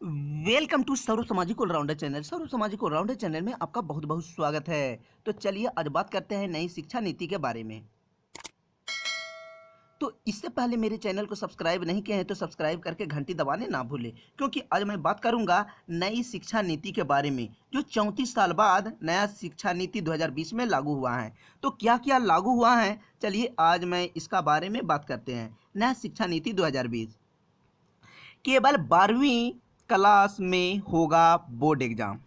Welcome to serve सामाजिक allrounder channel. सर्व सामाजिक allrounder channel में आपका बहुत बहुत स्वागत है। तो चलिए आज बात करते हैं नई शिक्षा नीति के बारे में। तो इससे पहले मेरे चैनल को सब्सक्राइब नहीं किए हैं तो सब्सक्राइब करके घंटी दबाने ना भूलें, क्योंकि आज मैं बात करूंगा नई शिक्षा नीति के बारे में, जो 34 साल बाद नया शिक्षा नीति 2020 में लागू हुआ है। तो क्या क्या लागू हुआ है, चलिए आज मैं इसका बारे में बात करते हैं। नया शिक्षा नीति 2020 केवल 12वीं क्लास में होगा बोर्ड एग्ज़ाम।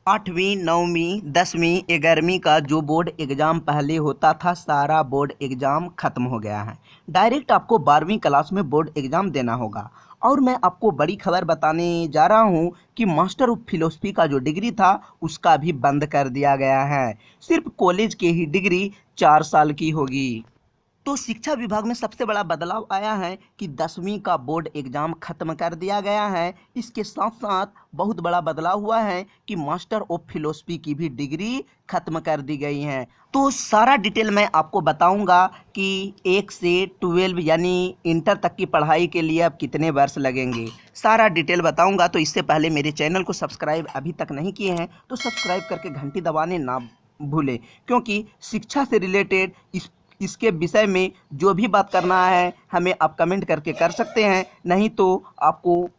8वीं 9वीं 10वीं 11वीं का जो बोर्ड एग्ज़ाम पहले होता था, सारा बोर्ड एग्ज़ाम ख़त्म हो गया है। डायरेक्ट आपको 12वीं क्लास में बोर्ड एग्ज़ाम देना होगा। और मैं आपको बड़ी खबर बताने जा रहा हूँ कि मास्टर ऑफ फिलोसफी का जो डिग्री था उसका भी बंद कर दिया गया है। सिर्फ कॉलेज की ही डिग्री 4 साल की होगी। तो शिक्षा विभाग में सबसे बड़ा बदलाव आया है कि 10वीं का बोर्ड एग्ज़ाम खत्म कर दिया गया है। इसके साथ साथ बहुत बड़ा बदलाव हुआ है कि मास्टर ऑफ फिलोसफी की भी डिग्री खत्म कर दी गई है। तो सारा डिटेल मैं आपको बताऊंगा कि 1 से 12 यानी इंटर तक की पढ़ाई के लिए अब कितने वर्ष लगेंगे, सारा डिटेल बताऊंगा। तो इससे पहले मेरे चैनल को सब्सक्राइब अभी तक नहीं किए हैं तो सब्सक्राइब करके घंटी दबाने ना भूलें, क्योंकि शिक्षा से रिलेटेड इसके विषय में जो भी बात करना है हमें आप कमेंट करके कर सकते हैं, नहीं तो आपको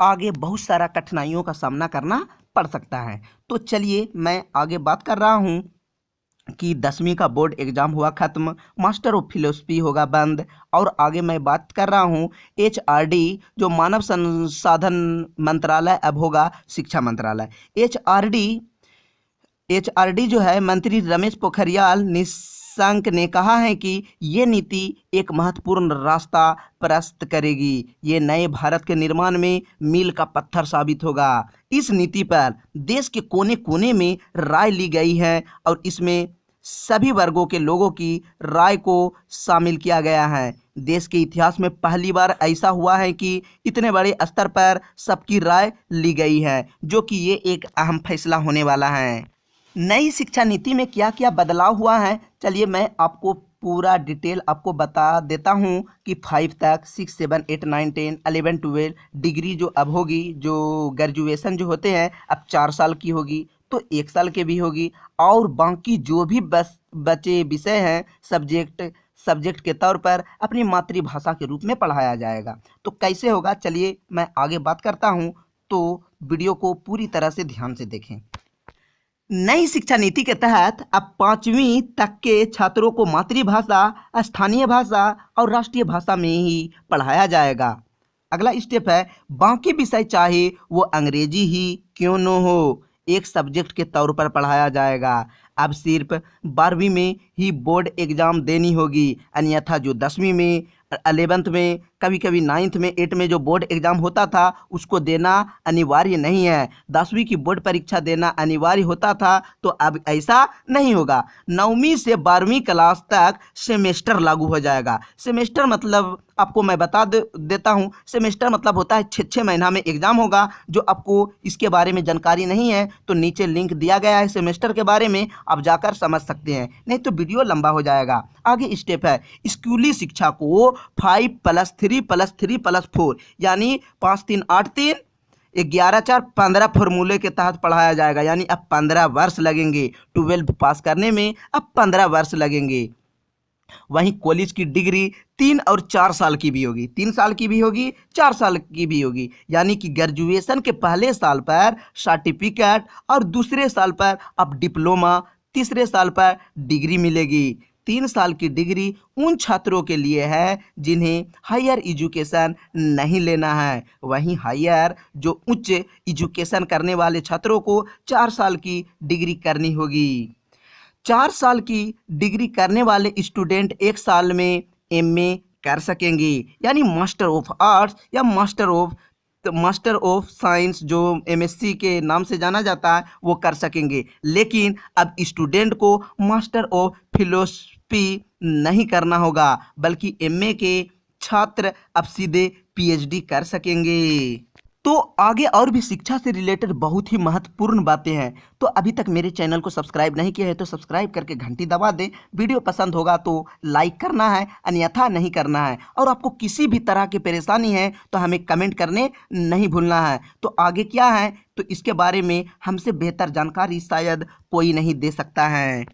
आगे बहुत सारा कठिनाइयों का सामना करना पड़ सकता है। तो चलिए मैं आगे बात कर रहा हूँ कि 10वीं का बोर्ड एग्ज़ाम हुआ ख़त्म, मास्टर ऑफ फिलोसफी होगा बंद। और आगे मैं बात कर रहा हूँ HRD, जो मानव संसाधन मंत्रालय अब होगा शिक्षा मंत्रालय। HRD जो है, मंत्री रमेश पोखरियाल निशंक ने कहा है कि ये नीति एक महत्वपूर्ण रास्ता प्रशस्त करेगी। ये नए भारत के निर्माण में मील का पत्थर साबित होगा। इस नीति पर देश के कोने कोने में राय ली गई है और इसमें सभी वर्गों के लोगों की राय को शामिल किया गया है। देश के इतिहास में पहली बार ऐसा हुआ है कि इतने बड़े स्तर पर सबकी राय ली गई है, जो कि ये एक अहम फैसला होने वाला है। नई शिक्षा नीति में क्या क्या बदलाव हुआ है, चलिए मैं आपको पूरा डिटेल आपको बता देता हूँ कि 5 तक 6 7 8 9 10 11 12 डिग्री जो अब होगी, जो ग्रेजुएशन जो होते हैं अब 4 साल की होगी, तो 1 साल के भी होगी। और बाकी जो भी बचे विषय हैं सब्जेक्ट के तौर पर अपनी मातृभाषा के रूप में पढ़ाया जाएगा। तो कैसे होगा, चलिए मैं आगे बात करता हूँ, तो वीडियो को पूरी तरह से ध्यान से देखें। नई शिक्षा नीति के तहत अब 5वीं तक के छात्रों को मातृभाषा, स्थानीय भाषा और राष्ट्रीय भाषा में ही पढ़ाया जाएगा। अगला स्टेप है, बाकी विषय चाहे वो अंग्रेजी ही क्यों न हो, एक सब्जेक्ट के तौर पर पढ़ाया जाएगा। अब सिर्फ 12वीं में ही बोर्ड एग्ज़ाम देनी होगी, अन्यथा जो 10वीं में 11th में कभी कभी 9th में 8th में जो बोर्ड एग्ज़ाम होता था उसको देना अनिवार्य नहीं है। 10वीं की बोर्ड परीक्षा देना अनिवार्य होता था, तो अब ऐसा नहीं होगा। 9वीं से 12वीं क्लास तक सेमेस्टर लागू हो जाएगा। सेमेस्टर मतलब आपको मैं बता देता हूँ, सेमेस्टर मतलब होता है 6 महीना में एग्ज़ाम होगा। जो आपको इसके बारे में जानकारी नहीं है तो नीचे लिंक दिया गया है सेमेस्टर के बारे में, आप जाकर समझ सकते हैं, नहीं तो वीडियो लंबा हो जाएगा। आगे स्टेप है, स्कूली शिक्षा को 5+3+3+4 यानी 5 3 8 3 11 4 15 फॉर्मूले के तहत पढ़ाया जाएगा। यानी अब 15 वर्ष लगेंगे 12 पास करने में, अब 15 वर्ष लगेंगे। वहीं कॉलेज की डिग्री 3 और 4 साल की भी होगी, 3 साल की भी होगी, 4 साल की भी होगी। यानी कि ग्रेजुएशन के पहले साल पर सर्टिफिकेट और दूसरे साल पर अब डिप्लोमा, तीसरे साल पर डिग्री मिलेगी। 3 साल की डिग्री उन छात्रों के लिए है जिन्हें हायर एजुकेशन नहीं लेना है। वहीं हायर जो उच्च एजुकेशन करने वाले छात्रों को 4 साल की डिग्री करनी होगी। 4 साल की डिग्री करने वाले स्टूडेंट 1 साल में MA कर सकेंगे, यानी मास्टर ऑफ आर्ट्स या मास्टर ऑफ साइंस जो MSc के नाम से जाना जाता है वो कर सकेंगे। लेकिन अब स्टूडेंट को मास्टर ऑफ फिलोसफी नहीं करना होगा, बल्कि MA के छात्र अब सीधे PhD कर सकेंगे। तो आगे और भी शिक्षा से रिलेटेड बहुत ही महत्वपूर्ण बातें हैं। तो अभी तक मेरे चैनल को सब्सक्राइब नहीं किया है तो सब्सक्राइब करके घंटी दबा दें। वीडियो पसंद होगा तो लाइक करना है, अन्यथा नहीं करना है। और आपको किसी भी तरह की परेशानी है तो हमें कमेंट करने नहीं भूलना है। तो आगे क्या है तो इसके बारे में हमसे बेहतर जानकारी शायद कोई नहीं दे सकता है।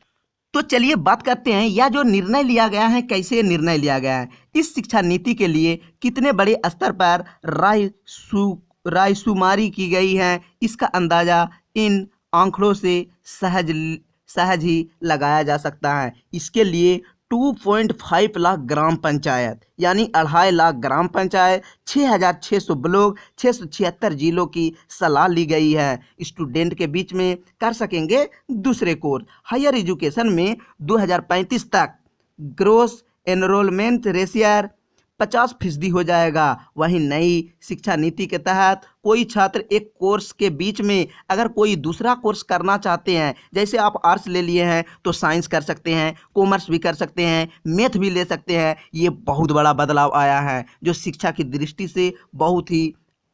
तो चलिए बात करते हैं यह जो निर्णय लिया गया है कैसे निर्णय लिया गया है। इस शिक्षा नीति के लिए कितने बड़े स्तर पर रायशुमारी की गई है, इसका अंदाजा इन आंकड़ों से सहज ही लगाया जा सकता है। इसके लिए 2.5 लाख ग्राम पंचायत यानी 2.5 लाख ग्राम पंचायत, 6,600 ब्लॉक, 676 जिलों की सलाह ली गई है। स्टूडेंट के बीच में कर सकेंगे दूसरे कोर्स। हायर एजुकेशन में 2035 तक ग्रोस एनरोलमेंट रेशियो 50% हो जाएगा। वहीं नई शिक्षा नीति के तहत कोई छात्र एक कोर्स के बीच में अगर कोई दूसरा कोर्स करना चाहते हैं, जैसे आप आर्ट्स ले लिए हैं तो साइंस कर सकते हैं, कॉमर्स भी कर सकते हैं, मैथ भी ले सकते हैं। ये बहुत बड़ा बदलाव आया है जो शिक्षा की दृष्टि से बहुत ही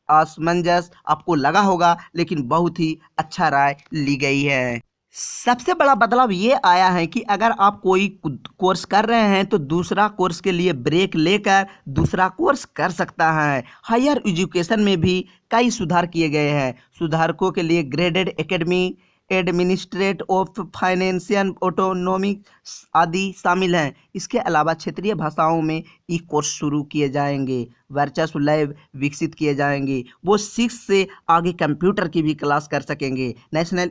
असमंजस आपको लगा होगा, लेकिन बहुत ही अच्छा राय ली गई है। सबसे बड़ा बदलाव ये आया है कि अगर आप कोई कोर्स कर रहे हैं तो दूसरा कोर्स के लिए ब्रेक लेकर दूसरा कोर्स कर सकता है। हायर एजुकेशन में भी कई सुधार किए गए हैं। सुधारकों के लिए graded academy, administrate of financial autonomy आदि शामिल हैं। इसके अलावा क्षेत्रीय भाषाओं में ई कोर्स शुरू किए जाएंगे। वर्चस्व लैब विकसित किए जाएंगे। वो 6 से आगे कंप्यूटर की भी क्लास कर सकेंगे। नेशनल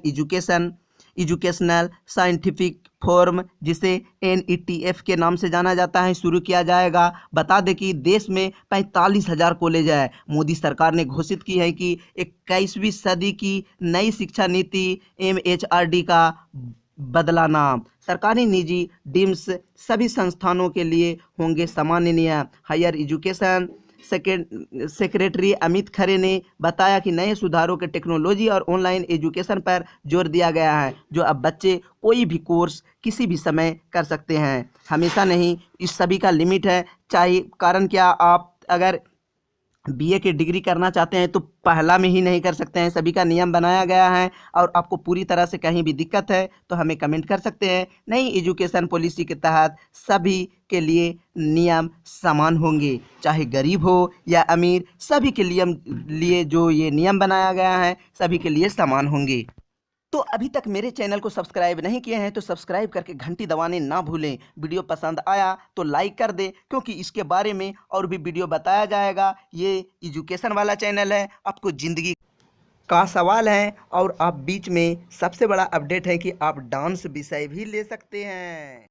एजुकेशनल साइंटिफिक फोरम, जिसे NETF के नाम से जाना जाता है, शुरू किया जाएगा। बता दें कि देश में 45,000 कॉलेज है। मोदी सरकार ने घोषित की है कि 21वीं सदी की नई शिक्षा नीति MHRD का बदला नाम। सरकारी निजी डीम्स सभी संस्थानों के लिए होंगे सामान्य नियम। Higher education secretary Amit Khare ने बताया कि नए सुधारों के टेक्नोलॉजी और ऑनलाइन एजुकेशन पर जोर दिया गया है, जो अब बच्चे कोई भी कोर्स किसी भी समय कर सकते हैं। हमेशा नहीं, इस सभी का लिमिट है। चाहे कारण क्या, आप अगर BA की डिग्री करना चाहते हैं तो पहला में ही नहीं कर सकते हैं। सभी का नियम बनाया गया है। और आपको पूरी तरह से कहीं भी दिक्कत है तो हमें कमेंट कर सकते हैं। नई एजुकेशन पॉलिसी के तहत सभी के लिए नियम समान होंगे, चाहे गरीब हो या अमीर। सभी के लिए जो ये नियम बनाया गया है सभी के लिए समान होंगे। तो अभी तक मेरे चैनल को सब्सक्राइब नहीं किए हैं तो सब्सक्राइब करके घंटी दबाने ना भूलें। वीडियो पसंद आया तो लाइक कर दें, क्योंकि इसके बारे में और भी वीडियो बताया जाएगा। ये एजुकेशन वाला चैनल है। आपको ज़िंदगी का सवाल है और आप बीच में सबसे बड़ा अपडेट है कि आप डांस विषय भी ले सकते हैं।